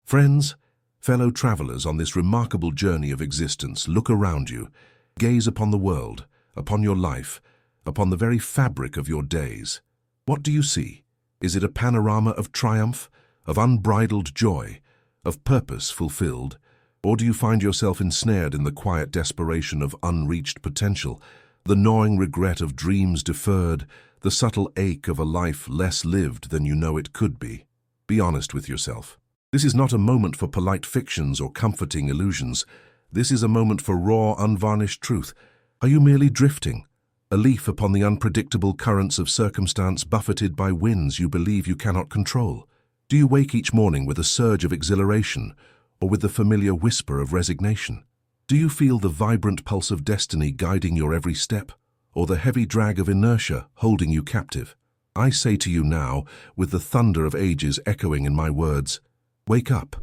Friends, fellow travelers on this remarkable journey of existence, look around you. Gaze upon the world, upon your life, upon the very fabric of your days. What do you see? Is it a panorama of triumph, of unbridled joy, of purpose fulfilled? Or do you find yourself ensnared in the quiet desperation of unreached potential, the gnawing regret of dreams deferred, the subtle ache of a life less lived than you know it could be? Be honest with yourself. This is not a moment for polite fictions or comforting illusions. This is a moment for raw, unvarnished truth. Are you merely drifting, a leaf upon the unpredictable currents of circumstance, buffeted by winds you believe you cannot control? Do you wake each morning with a surge of exhilaration, or with the familiar whisper of resignation? Do you feel the vibrant pulse of destiny guiding your every step, or the heavy drag of inertia holding you captive? I say to you now, with the thunder of ages echoing in my words, wake up.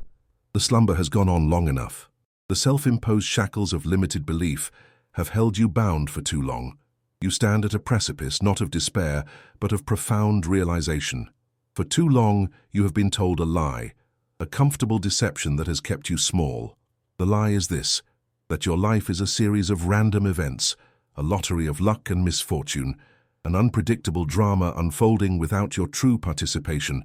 The slumber has gone on long enough. The self-imposed shackles of limited belief have held you bound for too long. You stand at a precipice not of despair, but of profound realization. For too long, you have been told a lie, a comfortable deception that has kept you small. The lie is this, that your life is a series of random events, a lottery of luck and misfortune, an unpredictable drama unfolding without your true participation.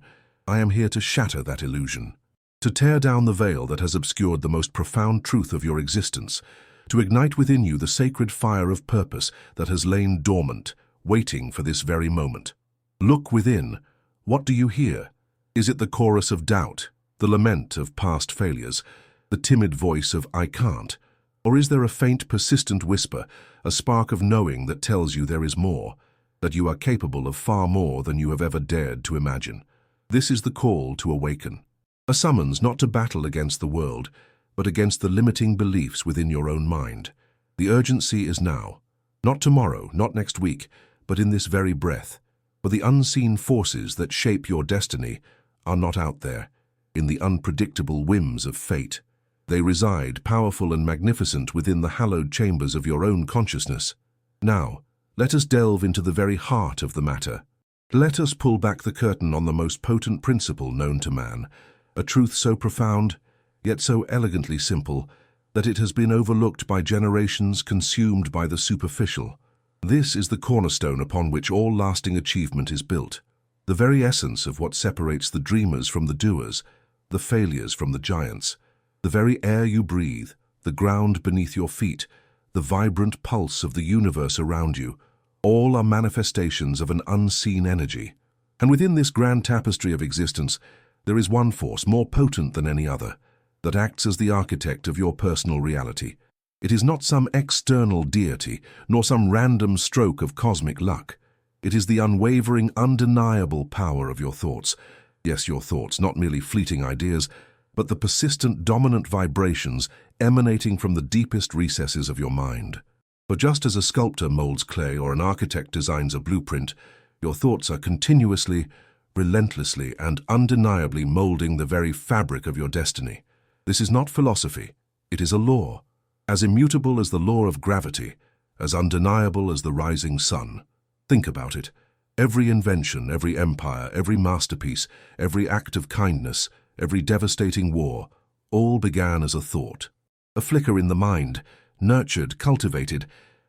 I am here to shatter that illusion, to tear down the veil that has obscured the most profound truth of your existence, to ignite within you the sacred fire of purpose that has lain dormant, waiting for this very moment. Look within. What do you hear? Is it the chorus of doubt, the lament of past failures, the timid voice of "I can't"? Or is there a faint, persistent whisper, a spark of knowing that tells you there is more, that you are capable of far more than you have ever dared to imagine? This is the call to awaken. A summons not to battle against the world, but against the limiting beliefs within your own mind. The urgency is now. Not tomorrow, not next week, but in this very breath. For the unseen forces that shape your destiny are not out there, in the unpredictable whims of fate. They reside, powerful and magnificent, within the hallowed chambers of your own consciousness. Now, let us delve into the very heart of the matter. Let us pull back the curtain on the most potent principle known to man, a truth so profound, yet so elegantly simple, that it has been overlooked by generations, consumed by the superficial. This is the cornerstone upon which all lasting achievement is built, the very essence of what separates the dreamers from the doers, the failures from the giants. The very air you breathe, the ground beneath your feet, the vibrant pulse of the universe around you, all are manifestations of an unseen energy. And within this grand tapestry of existence, there is one force more potent than any other, that acts as the architect of your personal reality. It is not some external deity, nor some random stroke of cosmic luck. It is the unwavering, undeniable power of your thoughts. Yes, your thoughts, not merely fleeting ideas, but the persistent, dominant vibrations emanating from the deepest recesses of your mind. For just as a sculptor molds clay or an architect designs a blueprint, your thoughts are continuously, relentlessly, and undeniably molding the very fabric of your destiny. This is not philosophy, it is a law, as immutable as the law of gravity, as undeniable as the rising sun. Think about it. Every invention, every empire, every masterpiece, every act of kindness, every devastating war, all began as a thought. A flicker in the mind, nurtured, cultivated,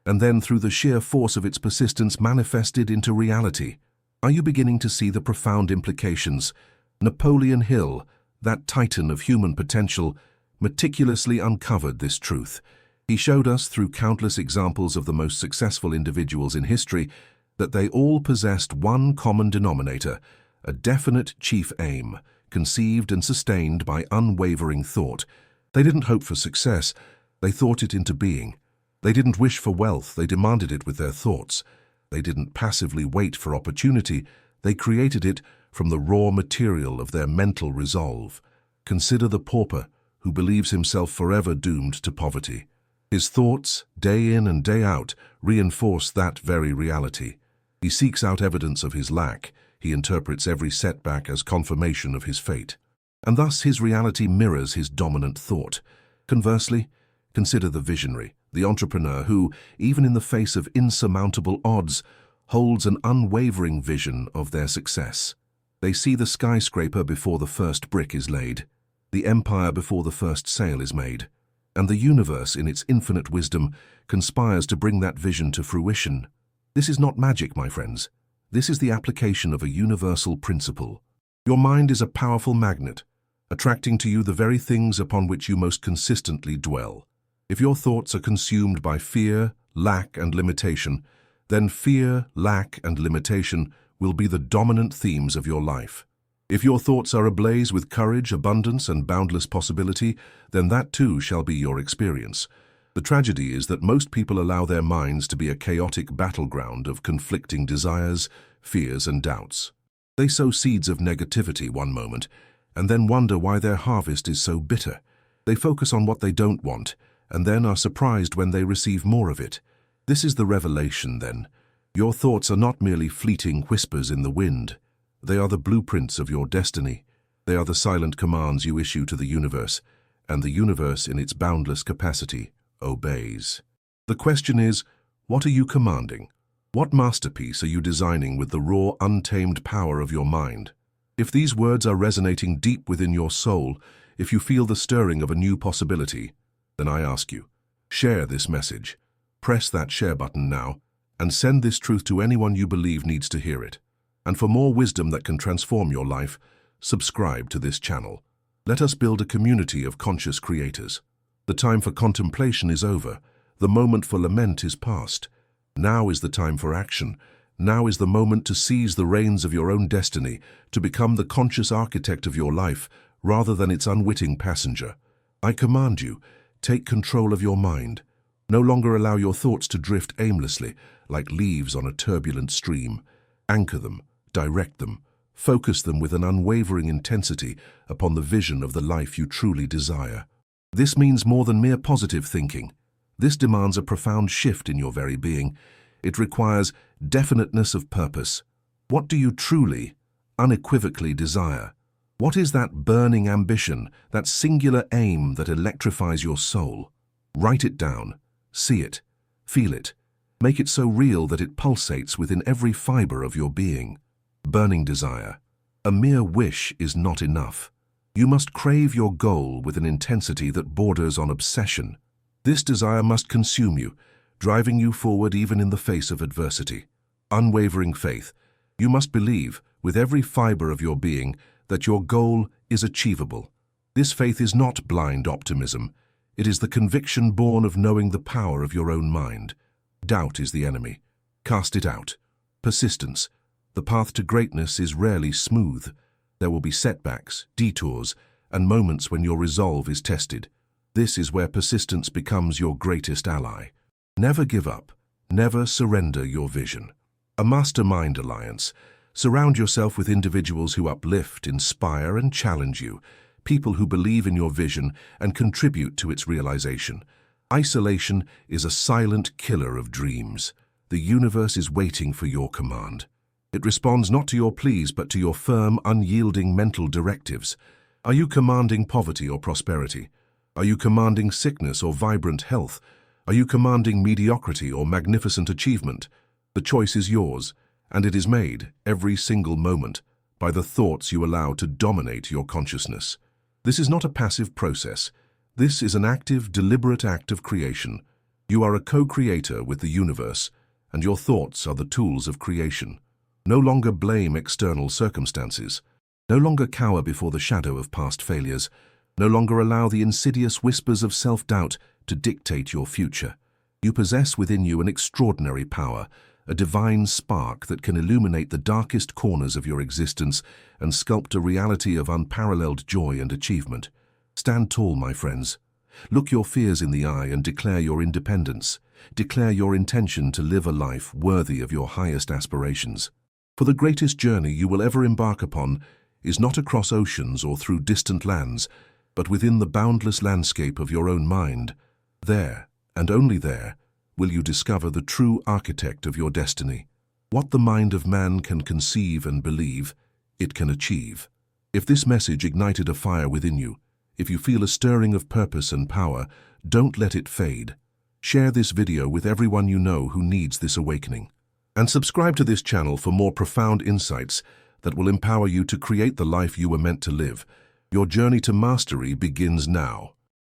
and then through the sheer force of its persistence manifested into reality. Are you beginning to see the profound implications? Napoleon Hill, that titan of human potential, meticulously uncovered this truth. He showed us through countless examples of the most successful individuals in history that they all possessed one common denominator, a definite chief aim, conceived and sustained by unwavering thought. They didn't hope for success, they thought it into being. They didn't wish for wealth, they demanded it with their thoughts. They didn't passively wait for opportunity, they created it from the raw material of their mental resolve. Consider the pauper who believes himself forever doomed to poverty. His thoughts, day in and day out, reinforce that very reality. He seeks out evidence of his lack. He interprets every setback as confirmation of his fate. And thus his reality mirrors his dominant thought. Conversely, consider the visionary, the entrepreneur who, even in the face of insurmountable odds, holds an unwavering vision of their success. They see the skyscraper before the first brick is laid. the empire before the first sale is made, and the universe in its infinite wisdom conspires to bring that vision to fruition. This is not magic, my friends. This is the application of a universal principle. Your mind is a powerful magnet, attracting to you the very things upon which you most consistently dwell. If your thoughts are consumed by fear, lack, and limitation, then fear, lack, and limitation will be the dominant themes of your life. If your thoughts are ablaze with courage, abundance, and boundless possibility, then that too shall be your experience. The tragedy is that most people allow their minds to be a chaotic battleground of conflicting desires, fears, and doubts. They sow seeds of negativity one moment, and then wonder why their harvest is so bitter. They focus on what they don't want, and then are surprised when they receive more of it. This is the revelation, then. Your thoughts are not merely fleeting whispers in the wind. They are the blueprints of your destiny. They are the silent commands you issue to the universe, and the universe, in its boundless capacity, obeys. The question is, what are you commanding? What masterpiece are you designing with the raw, untamed power of your mind? If these words are resonating deep within your soul, if you feel the stirring of a new possibility, then I ask you, share this message. Press that share button now, and send this truth to anyone you believe needs to hear it. And for more wisdom that can transform your life, subscribe to this channel. Let us build a community of conscious creators. The time for contemplation is over. The moment for lament is past. Now is the time for action. Now is the moment to seize the reins of your own destiny, to become the conscious architect of your life, rather than its unwitting passenger. I command you, take control of your mind. No longer allow your thoughts to drift aimlessly, like leaves on a turbulent stream. Anchor them, direct them, focus them with an unwavering intensity upon the vision of the life you truly desire. This means more than mere positive thinking. This demands a profound shift in your very being. It requires definiteness of purpose. What do you truly, unequivocally desire? What is that burning ambition, that singular aim that electrifies your soul? Write it down, see it, feel it. Make it so real that it pulsates within every fiber of your being. Burning desire. A mere wish is not enough. You must crave your goal with an intensity that borders on obsession. This desire must consume you, driving you forward even in the face of adversity. Unwavering faith. You must believe, with every fiber of your being, that your goal is achievable. This faith is not blind optimism. It is the conviction born of knowing the power of your own mind. Doubt is the enemy. Cast it out. Persistence. The path to greatness is rarely smooth. There will be setbacks, detours, and moments when your resolve is tested. This is where persistence becomes your greatest ally. Never give up. Never surrender your vision. A mastermind alliance. Surround yourself with individuals who uplift, inspire, and challenge you. People who believe in your vision and contribute to its realization. Isolation is a silent killer of dreams. The universe is waiting for your command. It responds not to your pleas, but to your firm, unyielding mental directives. Are you commanding poverty or prosperity? Are you commanding sickness or vibrant health? Are you commanding mediocrity or magnificent achievement? The choice is yours, and it is made, every single moment, by the thoughts you allow to dominate your consciousness. This is not a passive process. This is an active, deliberate act of creation. You are a co-creator with the universe, and your thoughts are the tools of creation. No longer blame external circumstances. No longer cower before the shadow of past failures. No longer allow the insidious whispers of self-doubt to dictate your future. You possess within you an extraordinary power, a divine spark that can illuminate the darkest corners of your existence and sculpt a reality of unparalleled joy and achievement. Stand tall, my friends. Look your fears in the eye and declare your independence. Declare your intention to live a life worthy of your highest aspirations. For the greatest journey you will ever embark upon is not across oceans or through distant lands, but within the boundless landscape of your own mind. There, and only there, will you discover the true architect of your destiny. What the mind of man can conceive and believe, it can achieve. If this message ignited a fire within you, if you feel a stirring of purpose and power, don't let it fade. Share this video with everyone you know who needs this awakening. And subscribe to this channel for more profound insights that will empower you to create the life you were meant to live. Your journey to mastery begins now.